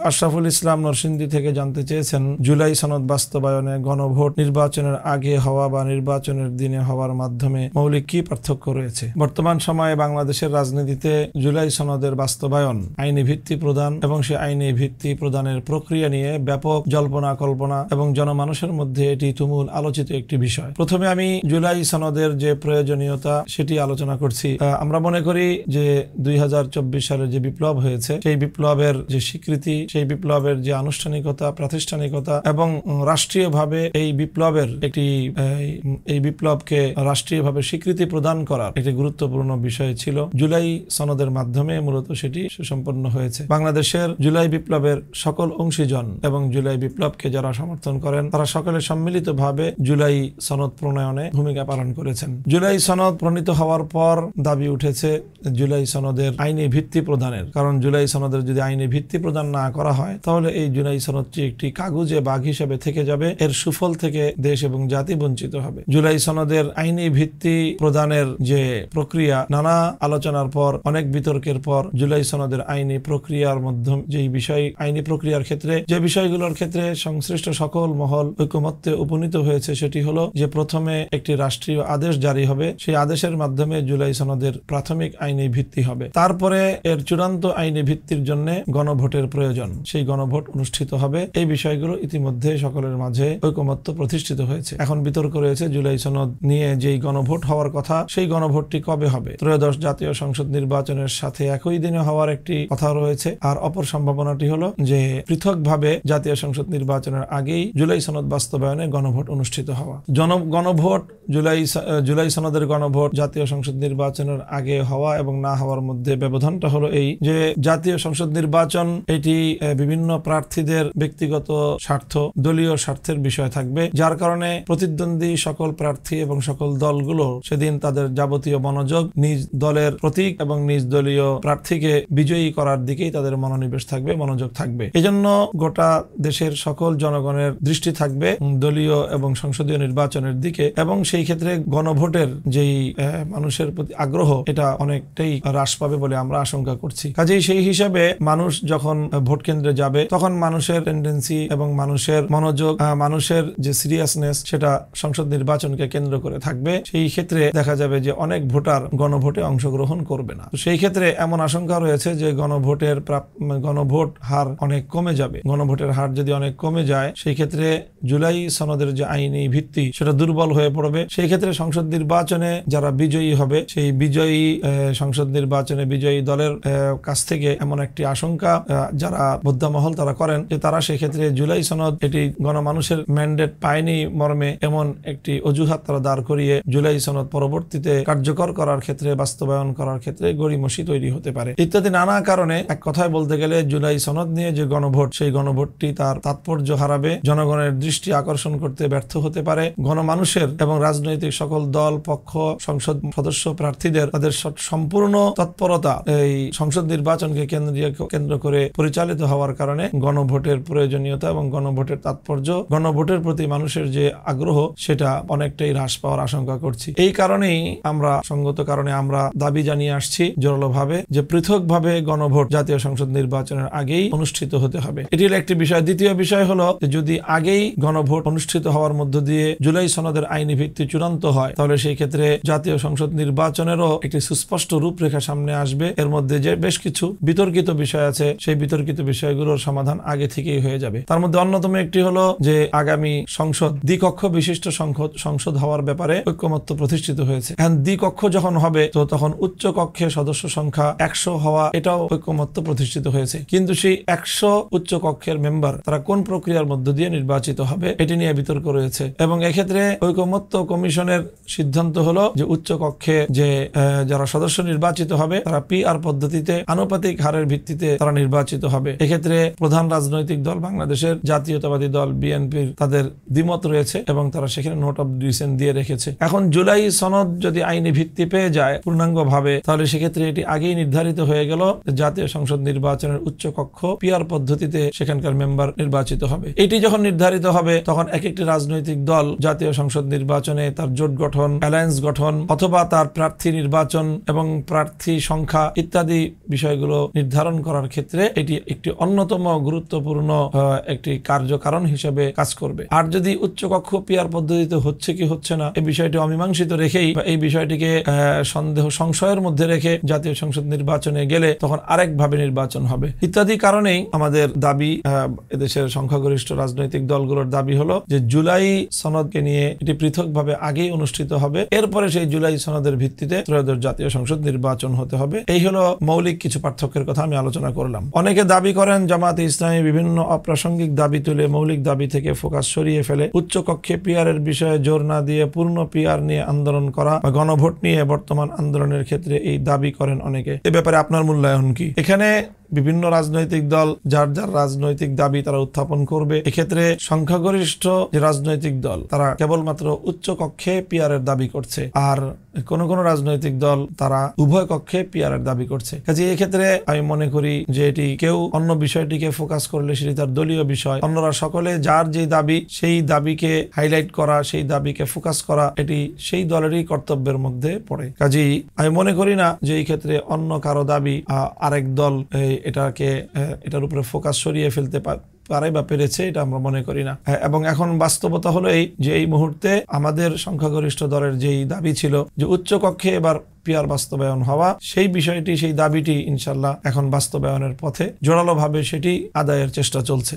আশরাফুল ইসলাম নরসিংদী থেকে জানতে চেয়েছেন, জুলাই সনদ বাস্তবায়নে গণভোট নির্বাচনের আগে হওয়া বা নির্বাচনের দিনে হওয়ার মাধ্যমে মৌলিক কি পার্থক্য রয়েছে? বর্তমান সময়ে বাংলাদেশের রাজনীতিতে জুলাই সনদের বাস্তবায়ন, আইনি ভিত্তি প্রদান এবং সে আইনি ভিত্তি প্রদানের প্রক্রিয়া নিয়ে ব্যাপক জল্পনা কল্পনা এবং জনমানুষের মধ্যে এটি তুমুল আলোচিত একটি বিষয়। প্রথমে আমি জুলাই সনদের যে প্রয়োজনীয়তা সেটি আলোচনা করছি। আমরা মনে করি যে 2024 সালের যে বিপ্লব হয়েছে, সেই বিপ্লবের যে স্বীকৃতি, সেই বিপ্লবের যে আনুষ্ঠানিকতা, প্রাতিষ্ঠানিকতা এবং রাষ্ট্রীয়ভাবে এই বিপ্লবকে রাষ্ট্রীয়ভাবে স্বীকৃতি প্রদান করার একটি গুরুত্বপূর্ণ বিষয় ছিল। জুলাই সনদের মাধ্যমে মূলত সেটি সুসম্পন্ন হয়েছে। বাংলাদেশের জুলাই বিপ্লবের সকল অংশীজন এবং জুলাই বিপ্লবকে যারা সমর্থন করেন তারা সকলে সম্মিলিতভাবে জুলাই সনদ প্রণয়নে ভূমিকা পালন করেছেন। জুলাই সনদ প্রণীত হওয়ার পর দাবি উঠেছে জুলাই সনদের আইনি ভিত্তি প্রদানের, কারণ জুলাই সনদের যদি আইনি ভিত্তি প্রদান না করা হয় তাহলে এই জুলাই সনদটি একটি কাগজে বাঘ হিসেবে থেকে যাবে, এর সুফল থেকে দেশ এবং জাতি বঞ্চিত হবে। জুলাই সনদের আইনি ভিত্তি প্রদানের যে প্রক্রিয়া, নানা আলোচনার পর, অনেক বিতর্কের পর জুলাই সনদের আইনি প্রক্রিয়ার মাধ্যমে আইনি প্রক্রিয়ার ক্ষেত্রে যে বিষয়গুলোর ক্ষেত্রে সংশ্লিষ্ট সকল মহল ঐকমত্যে উপনীত হয়েছে সেটি হলো যে প্রথমে একটি রাষ্ট্রীয় আদেশ জারি হবে, সেই আদেশের মাধ্যমে জুলাই সনদের প্রাথমিক আইনি ভিত্তি হবে। তারপরে এর চূড়ান্ত আইনি ভিত্তির জন্য গণভোটের প্রয়োজন, সেই গণভোট অনুষ্ঠিত হবে। এই বিষয়গুলো ইতিমধ্যে সকলের মাঝে ঐকমত্য প্রতিষ্ঠিত হয়েছে। এখন বিতর্ক রয়েছে জুলাই সনদ নিয়ে যেই গণভোট হওয়ার কথা, সেই গণভোটটি কবে হবে। ত্রয়োদশ জাতীয় সংসদ নির্বাচনের সাথে একই দিনে হওয়ার একটি কথা রয়েছে, আর অপর সম্ভাবনাটি হলো যে পৃথকভাবে জাতীয় সংসদ নির্বাচনের আগেই জুলাই সনদ বাস্তবায়নে গণভোট অনুষ্ঠিত হওয়া। গণভোট জুলাই সনদের গণভোট জাতীয় সংসদ নির্বাচনের আগে হওয়া এবং না হওয়ার মধ্যে ব্যবধানটা হলো এই যে জাতীয় সংসদ নির্বাচন এটি বিভিন্ন প্রার্থীদের ব্যক্তিগত স্বার্থ, দলীয় স্বার্থের বিষয় থাকবে, যার কারণে প্রতিদ্বন্দ্বী সকল প্রার্থী এবং সকল দলগুলো সেদিন তাদের যাবতীয় মনোযোগ নিজ দলের প্রতীক এবং নিজ দলীয় প্রার্থীকে বিজয়ী করার দিকেই তাদের মনোযোগ থাকবে। এজন্য গোটা দেশের সকল জনগণের দৃষ্টি থাকবে দলীয় এবং সংসদীয় নির্বাচনের দিকে, এবং সেই ক্ষেত্রে গণভোটের যেই মানুষের প্রতি আগ্রহ এটা অনেকটাই হ্রাস পাবে বলে আমরা আশঙ্কা করছি। কাজেই সেই হিসাবে মানুষ যখন ভোট কেন্দ্রে যাবে তখন মানুষের টেন্ডেন্সি এবং মানুষের মনোযোগ, মানুষের যে সিরিয়াসনেস সেটা সংসদ নির্বাচনকে কেন্দ্র করে থাকবে। সেই ক্ষেত্রে দেখা যাবে যে অনেক ভোটার গণভোটে অংশগ্রহণ করবে না। সেই ক্ষেত্রে এমন আশঙ্কা রয়েছে যে গণভোট হার অনেক কমে যাবে। গণভোটের হার যদি অনেক কমে যায় সেই ক্ষেত্রে জুলাই সনদের যে আইনি ভিত্তি সেটা দুর্বল হয়ে পড়বে। সেই ক্ষেত্রে সংসদ নির্বাচনে যারা বিজয়ী হবে সেই বিজয়ী সংসদ নির্বাচনে বিজয়ী দলের কাছ থেকে এমন একটি আশঙ্কা যারা বোদ্ধামহল তারা করেন যে তারা সেই ক্ষেত্রে জুলাই সনদ এটি গণমানুষের ম্যান্ডেট পায়নি মর্মে এমন একটি অজুহাত তারা দাঁড় করিয়ে জুলাই সনদ পরবর্তীতে কার্যকর করার ক্ষেত্রে, বাস্তবায়ন করার ক্ষেত্রে গড়িমসি তৈরি হতে পারে ইত্যাদি নানা কারণে। এক কথায় বলতে গেলে জুলাই সনদ নিয়ে যে গণভোট, সেই গণভোটটি তার তাৎপর্য হারাবে, জনগণের দৃষ্টি আকর্ষণ করতে ব্যর্থ হতে পারে। গণমানুষের এবং রাজনৈতিক সকল দল, পক্ষ, সংসদ সদস্য প্রার্থীদের তাদের সম্পূর্ণ তৎপরতা এই সংসদ নির্বাচনকে কেন্দ্র করে পরিচালিত হওয়ার কারণে গণভোটের প্রয়োজনীয়তা এবং গণভোটের তাৎপর্য, গণভোটের প্রতি মানুষের যে আগ্রহ সেটা অনেকটাই হ্রাস পাওয়ার আশঙ্কা করছি। এই কারণেই সঙ্গত কারণে আমরা দাবি জানিয়ে আসছি জোরালোভাবে যে পৃথকভাবে গণভোট জাতীয় সংসদ নির্বাচনের আগেই অনুষ্ঠিত হতে হবে। এটি হলো একটি বিষয়। দ্বিতীয় বিষয় হলো যদি আগেই গণভোট অনুষ্ঠিত হওয়ার মধ্য দিয়ে জুলাই সনদের আইনি ভিত্তি চূড়ান্ত হয় তাহলে সেই ক্ষেত্রে জাতীয় সংসদ নির্বাচনেরও একটি সুস্পষ্ট রূপরেখা সামনে আসবে। এর মধ্যে যে বেশ কিছু বিতর্কিত বিষয় আছে সেই বিতর্কিত বিষয়গুলোর সমাধান আগে থেকেই হয়ে যাবে। তার মধ্যে অন্যতম একটি হলো যে আগামী সংসদ দ্বিকক্ষ বিশিষ্ট সংসদ হওয়ার ব্যাপারে ঐকমত্য প্রতিষ্ঠিত হয়েছে। দ্বিকক্ষ যখন হবে তো তখন উচ্চ কক্ষে সদস্য সংখ্যা 100 হওয়া এটাও ঐকমত্য প্রতিষ্ঠিত হয়েছে। কিন্তু সেই 100 উচ্চ কক্ষের মেম্বার তারা কোন প্রক্রিয়ার মধ্য দিয়ে নির্বাচিত হবে এটি নিয়ে বিতর্ক রয়েছে, এবং এক্ষেত্রে ঐকমত্য কমিশনের সিদ্ধান্ত হলো যে উচ্চ কক্ষে যে যারা সদস্য নির্বাচিত হবে তারা PR পদ্ধতিতে আনুপাতিক হারের ভিত্তিতে তারা নির্বাচিত হবে। এক্ষেত্রে প্রধান রাজনৈতিক দল বাংলাদেশের জাতীয়তাবাদী দল বিএনপির তাদের দ্বিমত রয়েছে এবং তারা সেখানে নোট অফ ডিসেন্ট দিয়ে রেখেছে। এখন জুলাই সনদ যদি আইনি ভিত্তি পেয়ে যায় পূর্ণাঙ্গ ভাবে তাহলে সেক্ষেত্রে এটি আগেই নির্ধারিত হয়ে গেল জাতীয় সংসদ নির্বাচনের উচ্চ কক্ষ PR পদ্ধতিতে সেখানকার মেম্বার নির্বাচিত হবে। এটি যখন নির্ধারিত হবে তখন এক একটি রাজনৈতিক দল জাতীয় সংসদ নির্বাচনে তার জোট গঠন, অ্যালায়েন্স গঠন অথবা তার প্রার্থী নির্বাচন এবং প্রার্থী সংখ্যা ইত্যাদি বিষয়গুলো নির্ধারণ করার ক্ষেত্রে এটি একটি অন্যতম গুরুত্বপূর্ণ একটি কার্যকারণ হিসেবে কাজ করবে। আর যদি উচ্চকক্ষ পিয়ার পদ্ধতিতে হচ্ছে কি হচ্ছে না এই বিষয়টি অমীমাংসিত রেখেই বা এই বিষয়টিকে সন্দেহ সংশয়ের মধ্যে রেখে জাতীয় সংসদ নির্বাচনে গেলে তখন আরেকভাবে নির্বাচন হবে ইত্যাদি কারণেই আমাদের দাবি, এদেশের সংখ্যাগরিষ্ঠ রাজনৈতিক দলগুলোর দাবি হলো যে জুলাই সনদকে নিয়ে এটি পৃথকভাবে আগেই অনুষ্ঠিত হবে, এরপরে সেই জুলাই সনদের ভিত্তিতে ত্রয়োদশ জাতীয় সংসদ নির্বাচন হতে হবে। এই হলো মৌলিক কিছু পার্থক্যের কথা আমি আলোচনা করলাম। অনেকে দাবি করেন জামাতে ইসলামী বিভিন্ন অপ্রাসঙ্গিক দাবি তুলে মৌলিক দাবি থেকে ফোকাস সরিয়ে ফেলে উচ্চকক্ষে পিয়ারের বিষয়ে জোর না দিয়ে পূর্ণ পিয়ার নিয়ে আন্দোলন করা বা গণভোট নিয়ে বর্তমান আন্দোলনের ক্ষেত্রে এই দাবি করেন অনেকে। এ ব্যাপারে আপনার মূল্যায়ন কি? এখানে বিভিন্ন রাজনৈতিক দল যার যার রাজনৈতিক দাবি তারা উত্থাপন করবে। এক্ষেত্রে সংখ্যাগরিষ্ঠ যে রাজনৈতিক দল তারা কেবলমাত্র উচ্চ কক্ষে পিয়ারের দাবি করছে, আর কোন কোন রাজনৈতিক দল তারা উভয় কক্ষে পিয়ারের দাবি করছে। কাজে এক্ষেত্রে আমি মনে করি যে এটি কেউ অন্য বিষয়টিকে ফোকাস করলে সেটি তার দলীয় বিষয়, অন্যরা সকলে যার যে দাবি সেই দাবিকে হাইলাইট করা, সেই দাবিকে ফোকাস করা এটি সেই দলেরই কর্তব্যের মধ্যে পড়ে। কাজেই আমি মনে করি না যে এই ক্ষেত্রে অন্য কারো দাবি আরেক দল এটার উপরে ফোকাস সরিয়ে ফেলতে পারে বা পেরেছে, এটা আমরা মনে করি না। এবং এখন বাস্তবতা হলো এই যে এই মুহূর্তে আমাদের সংখ্যাগরিষ্ঠ দলের যেই দাবি ছিল যে উচ্চ কক্ষে এবার পিয়ার বাস্তবায়ন হওয়া, সেই বিষয়টি সেই দাবিটি ইনশাল্লাহ এখন বাস্তবায়নের পথে জোরালোভাবে সেটি আদায়ের চেষ্টা চলছে।